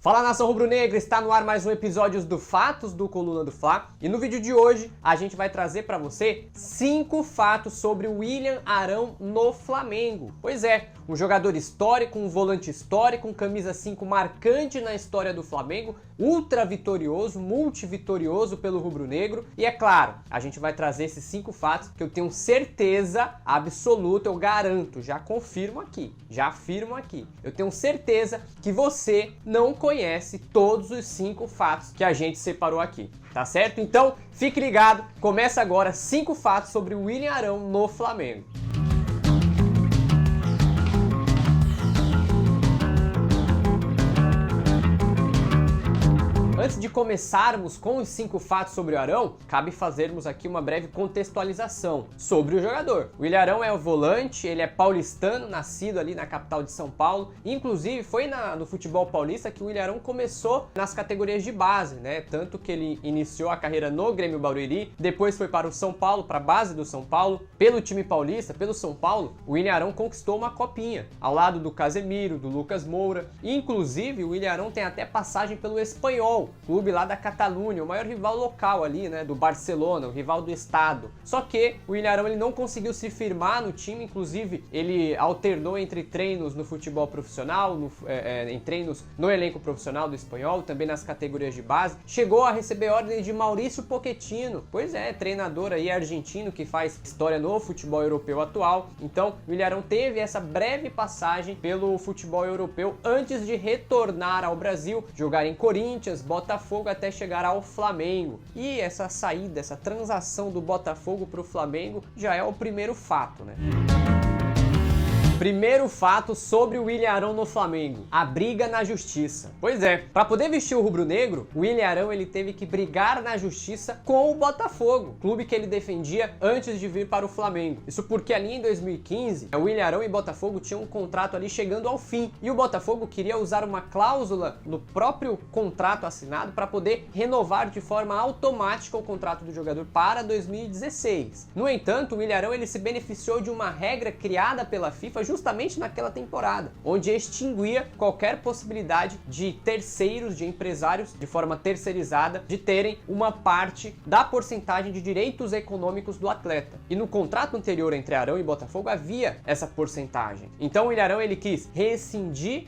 Fala, nação rubro-negra, está no ar mais um episódio do Fatos do Coluna do Fla. E no vídeo de hoje a gente vai trazer para você 5 fatos sobre o William Arão no Flamengo. Pois é, um jogador histórico, um volante histórico, um camisa 5 marcante na história do Flamengo, ultra vitorioso, multivitorioso pelo rubro-negro. E é claro, a gente vai trazer esses 5 fatos que eu tenho certeza absoluta, eu garanto, já confirmo aqui, já afirmo aqui. Eu tenho certeza que você não conhece todos os 5 fatos que a gente separou aqui, tá certo? Então, fique ligado, começa agora 5 fatos sobre o William Arão no Flamengo. Antes de começarmos com os 5 fatos sobre o Arão, cabe fazermos aqui uma breve contextualização sobre o jogador. O William Arão é o volante, ele é paulistano, nascido ali na capital de São Paulo. Inclusive, foi no futebol paulista que o William Arão começou nas categorias de base, né? Tanto que ele iniciou a carreira no Grêmio Barueri, depois foi para o São Paulo, para a base do São Paulo. Pelo time paulista, pelo São Paulo, o William Arão conquistou uma copinha, ao lado do Casemiro, do Lucas Moura. Inclusive, o William Arão tem até passagem pelo Espanhol, clube lá da Catalunha, o maior rival local ali, né, do Barcelona, o rival do estado. Só que o William Arão ele não conseguiu se firmar no time, inclusive ele alternou entre treinos no futebol profissional, em treinos no elenco profissional do Espanhol, também nas categorias de base. Chegou a receber ordens de Maurício Pochettino, pois é, treinador aí argentino que faz história no futebol europeu atual. Então, o William Arão teve essa breve passagem pelo futebol europeu antes de retornar ao Brasil, jogar em Corinthians, Botafogo até chegar ao Flamengo. E essa saída, essa transação do Botafogo para o Flamengo já é o primeiro fato, né? Primeiro fato sobre o William Arão no Flamengo: a briga na justiça. Pois é, para poder vestir o rubro-negro, o William Arão ele teve que brigar na justiça com o Botafogo, clube que ele defendia antes de vir para o Flamengo. Isso porque ali em 2015, o William Arão e Botafogo tinham um contrato ali chegando ao fim, e o Botafogo queria usar uma cláusula no próprio contrato assinado para poder renovar de forma automática o contrato do jogador para 2016. No entanto, o William Arão ele se beneficiou de uma regra criada pela FIFA justamente naquela temporada, onde extinguia qualquer possibilidade de terceiros, de empresários, de forma terceirizada, de terem uma parte da porcentagem de direitos econômicos do atleta. E no contrato anterior entre Arão e Botafogo havia essa porcentagem. Então o William Arão ele quis rescindir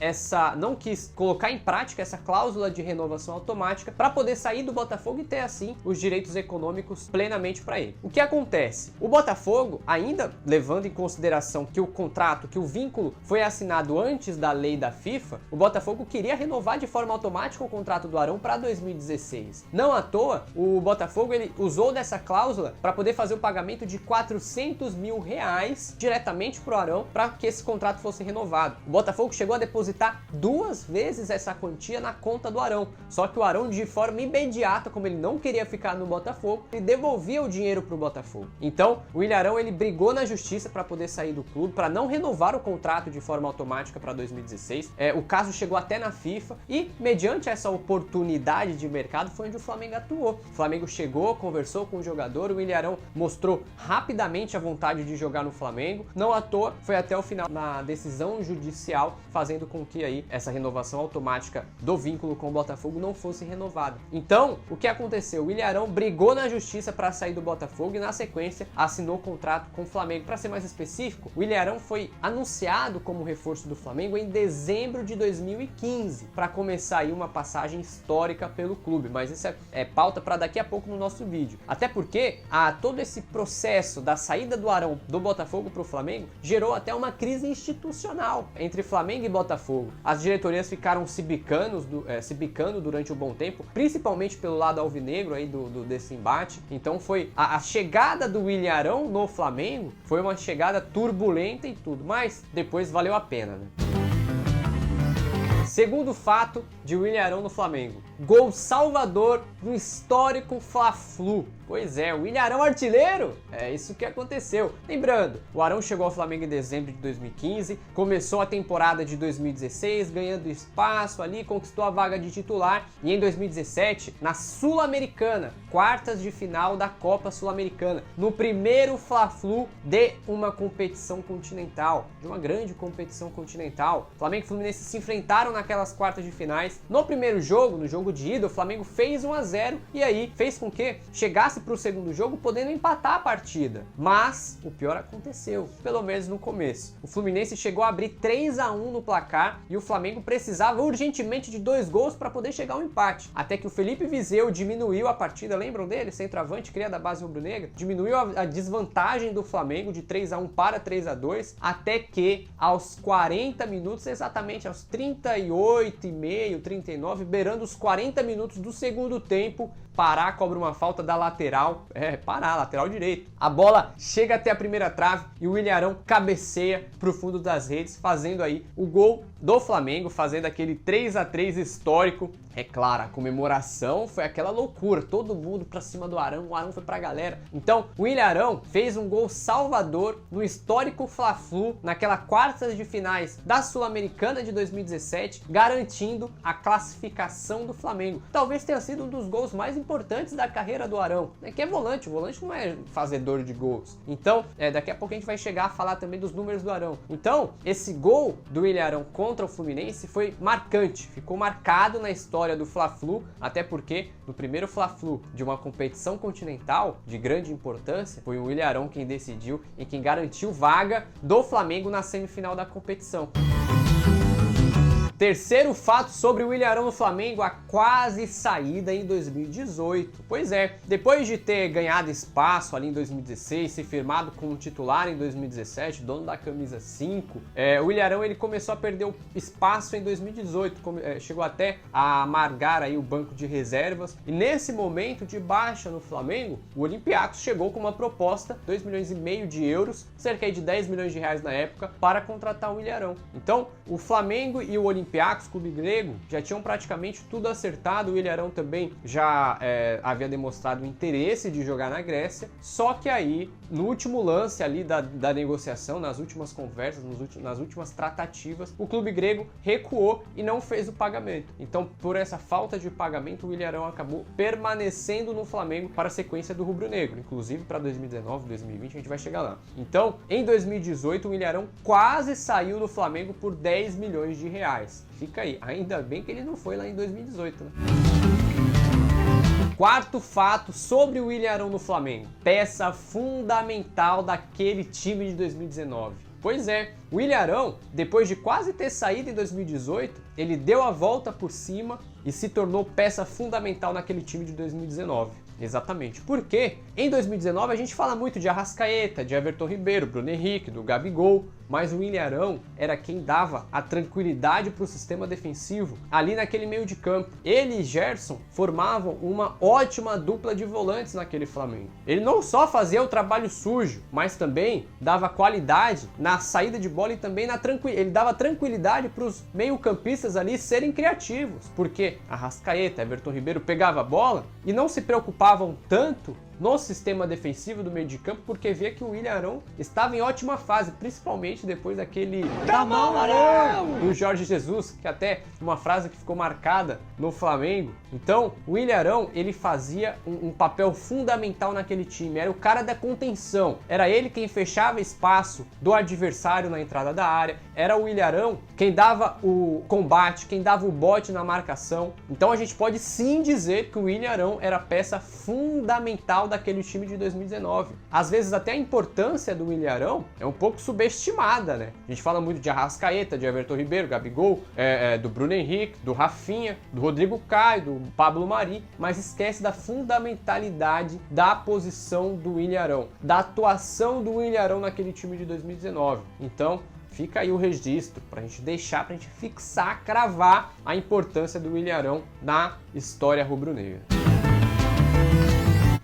não quis colocar em prática essa cláusula de renovação automática para poder sair do Botafogo e ter assim os direitos econômicos plenamente para ele. O que acontece? O Botafogo, ainda levando em consideração que o contrato, que o vínculo foi assinado antes da lei da FIFA, o Botafogo queria renovar de forma automática o contrato do Arão para 2016. Não à toa, o Botafogo ele usou dessa cláusula para poder fazer o pagamento de R$400 mil diretamente para o Arão para que esse contrato fosse renovado. O Botafogo chegou a depositar 2 vezes essa quantia na conta do Arão, só que o Arão, de forma imediata, como ele não queria ficar no Botafogo, ele devolvia o dinheiro para o Botafogo. Então, o William Arão ele brigou na justiça para poder sair do clube, para não renovar o contrato de forma automática para 2016. O caso chegou até na FIFA e, mediante essa oportunidade de mercado, foi onde o Flamengo atuou. O Flamengo chegou, conversou com o jogador, o William Arão mostrou rapidamente a vontade de jogar no Flamengo. Não à toa, foi até o final na decisão judicial, fazendo com que aí essa renovação automática do vínculo com o Botafogo não fosse renovada. Então, o que aconteceu? O William Arão brigou na justiça para sair do Botafogo e, na sequência, assinou contrato com o Flamengo. Para ser mais específico, o William Arão foi anunciado como reforço do Flamengo em dezembro de 2015, para começar aí uma passagem histórica pelo clube, mas isso é pauta para daqui a pouco no nosso vídeo. Até porque todo esse processo da saída do Arão do Botafogo para o Flamengo gerou até uma crise institucional entre Flamengo e Botafogo. As diretorias ficaram se bicando durante um bom tempo, principalmente pelo lado alvinegro aí desse embate. Então foi a chegada do William Arão no Flamengo foi uma chegada turbulenta e tudo, mas depois valeu a pena, né? Segundo fato de William Arão no Flamengo: gol salvador no histórico Fla-Flu. Pois é, o William Arão artilheiro? É isso que aconteceu. Lembrando, o Arão chegou ao Flamengo em dezembro de 2015, começou a temporada de 2016, ganhando espaço ali, conquistou a vaga de titular e em 2017, na Sul-Americana, quartas de final da Copa Sul-Americana, no primeiro Fla-Flu de uma competição continental, de uma grande competição continental. Flamengo e Fluminense se enfrentaram naquelas quartas de finais. No primeiro jogo, no jogo de ida, o Flamengo fez 1-0 e aí fez com que chegasse para o segundo jogo podendo empatar a partida. Mas o pior aconteceu, pelo menos no começo. O Fluminense chegou a abrir 3-1 no placar e o Flamengo precisava urgentemente de 2 gols para poder chegar ao empate. Até que o Felipe Viseu diminuiu a partida, lembram dele? Centroavante, cria da base rubro-negra. Diminuiu a desvantagem do Flamengo de 3-1 para 3-2, até que aos 40 minutos, exatamente aos 38,5, 39, beirando os 40 minutos do segundo tempo, Pará cobra uma falta da lateral, Pará, lateral direito. A bola chega até a primeira trave e o William Arão cabeceia pro fundo das redes, fazendo aí o gol do Flamengo, fazendo aquele 3-3 histórico. É claro, a comemoração foi aquela loucura, todo mundo pra cima do Arão, o Arão foi pra galera. Então, o William Arão fez um gol salvador no histórico Fla-Flu, naquela quartas de finais da Sul-Americana de 2017, garantindo a classificação do Flamengo. Talvez tenha sido um dos gols mais importantes da carreira do Arão, né, que é volante, o volante não é fazedor de gols. Então, daqui a pouco a gente vai chegar a falar também dos números do Arão. Então, esse gol do William Arão contra o Fluminense foi marcante, ficou marcado na história do Fla-Flu, até porque no primeiro Fla-Flu de uma competição continental de grande importância, foi o William Arão quem decidiu e quem garantiu vaga do Flamengo na semifinal da competição. Terceiro fato sobre o William Arão no Flamengo, a quase saída em 2018. Pois é, depois de ter ganhado espaço ali em 2016, se firmado como titular em 2017, dono da camisa 5, o William Arão ele começou a perder o espaço em 2018, chegou até a amargar aí o banco de reservas, e nesse momento de baixa no Flamengo, o Olympiacos chegou com uma proposta, 2,5 milhões de euros, cerca de 10 milhões de reais na época, para contratar o William Arão. Então, o Flamengo e o Olympiacos, clube grego, já tinham praticamente tudo acertado. O William Arão também já havia demonstrado interesse de jogar na Grécia, só que aí, no último lance ali da negociação, nas últimas conversas, nas últimas tratativas, o clube grego recuou e não fez o pagamento. Então, por essa falta de pagamento, o William Arão acabou permanecendo no Flamengo para a sequência do rubro-negro, inclusive para 2019, 2020, a gente vai chegar lá. Então, em 2018, o William Arão quase saiu do Flamengo por 10 milhões de reais. Fica aí, ainda bem que ele não foi lá em 2018, né? Quarto fato sobre o William Arão no Flamengo, peça fundamental daquele time de 2019. Pois é, o William Arão, depois de quase ter saído em 2018, ele deu a volta por cima e se tornou peça fundamental naquele time de 2019. Exatamente, porque em 2019 a gente fala muito de Arrascaeta, de Everton Ribeiro, Bruno Henrique, do Gabigol, mas o William Arão era quem dava a tranquilidade para o sistema defensivo ali naquele meio de campo. Ele e Gerson formavam uma ótima dupla de volantes naquele Flamengo. Ele não só fazia o trabalho sujo, mas também dava qualidade na saída de bola e também ele dava tranquilidade para os meio-campistas ali serem criativos, porque Arrascaeta, Everton Ribeiro pegava a bola e não se preocupavam tanto no sistema defensivo do meio de campo, porque via que o William Arão estava em ótima fase, principalmente depois daquele "tá bom, Arão!" do Jorge Jesus, que até uma frase que ficou marcada no Flamengo. Então, o William Arão, ele fazia um papel fundamental naquele time, era o cara da contenção, era ele quem fechava espaço do adversário na entrada da área, era o William Arão quem dava o combate, quem dava o bote na marcação. Então a gente pode sim dizer que o William Arão era peça fundamental daquele time de 2019. Às vezes até a importância do William Arão é um pouco subestimada, né? A gente fala muito de Arrascaeta, de Everton Ribeiro, Gabigol, do Bruno Henrique, do Rafinha, do Rodrigo Caio, do Pablo Mari, mas esquece da fundamentalidade da posição do William Arão, da atuação do William Arão naquele time de 2019. Então, fica aí o registro pra gente deixar, pra gente fixar, cravar a importância do William Arão na história rubro-negra.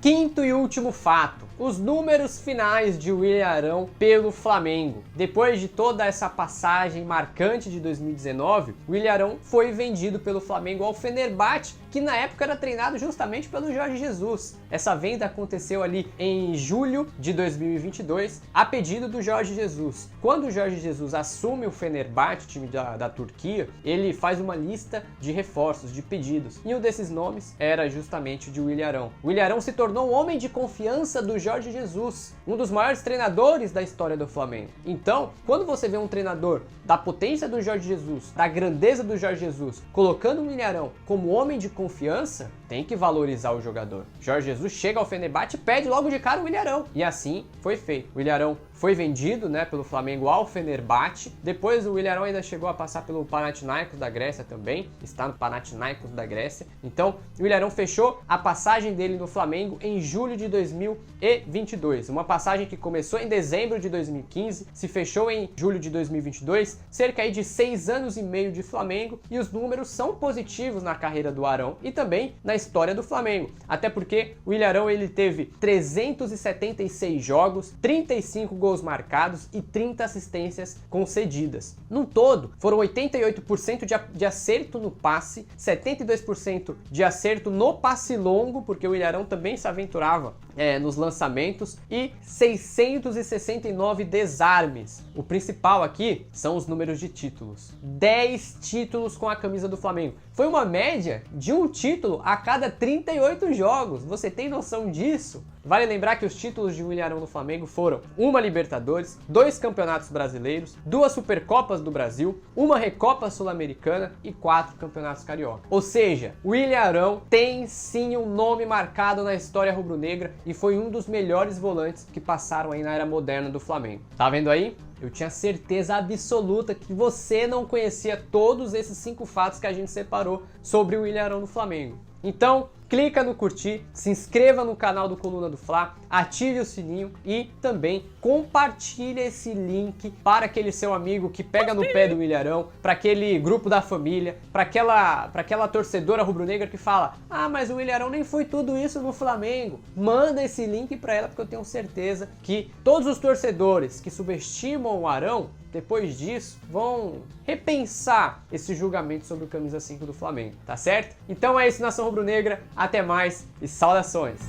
Quinto e último fato. os números finais de William Arão pelo Flamengo. Depois de toda essa passagem marcante de 2019, William Arão foi vendido pelo Flamengo ao Fenerbahçe, que na época era treinado justamente pelo Jorge Jesus. Essa venda aconteceu ali em julho de 2022, a pedido do Jorge Jesus. Quando o Jorge Jesus assume o Fenerbahçe, time da Turquia, ele faz uma lista de reforços, de pedidos. E um desses nomes era justamente o de William Arão. William Arão se tornou um homem de confiança do Jorge Jesus, um dos maiores treinadores da história do Flamengo. Então, quando você vê um treinador da potência do Jorge Jesus, da grandeza do Jorge Jesus, colocando o William Arão como homem de confiança, tem que valorizar o jogador. Jorge Jesus chega ao Fenerbahçe e pede logo de cara o William Arão. E assim foi feito. O William Arão foi vendido, pelo Flamengo ao Fenerbahçe. Depois o William Arão ainda chegou a passar pelo Panathinaikos da Grécia também. Está no Panathinaikos da Grécia. Então, o William Arão fechou a passagem dele no Flamengo em julho de 2022. Uma passagem que começou em dezembro de 2015, se fechou em julho de 2022, cerca aí de 6 anos e meio de Flamengo, e os números são positivos na carreira do Arão e também na história do Flamengo. Até porque o William Arão ele teve 376 jogos, 35 gols marcados e 30 assistências concedidas. No todo, foram 88% de acerto no passe, 72% de acerto no passe longo, porque o William Arão também se aventurava nos lançamentos, e 669 desarmes. O principal aqui são os números de títulos. 10 títulos com a camisa do Flamengo. Foi uma média de um título a cada 38 jogos. Você tem noção disso? Vale lembrar que os títulos de William Arão no Flamengo foram uma Libertadores, 2 Campeonatos Brasileiros, 2 Supercopas do Brasil, uma Recopa Sul-Americana e 4 Campeonatos Carioca. Ou seja, William Arão tem sim um nome marcado na história rubro-negra e foi um dos melhores volantes que passaram aí na era moderna do Flamengo. Tá vendo aí? Eu tinha certeza absoluta que você não conhecia todos esses 5 fatos que a gente separou sobre o William Arão no Flamengo. Então, clica no curtir, se inscreva no canal do Coluna do Fla, ative o sininho e também compartilhe esse link para aquele seu amigo que pega no pé do William Arão, para aquele grupo da família, para aquela torcedora rubro-negra que fala: ah, mas o William Arão nem foi tudo isso no Flamengo. Manda esse link para ela, porque eu tenho certeza que todos os torcedores que subestimam o Arão, depois disso, vão repensar esse julgamento sobre o camisa 5 do Flamengo, tá certo? Então é isso, nação rubro-negra, até mais e saudações!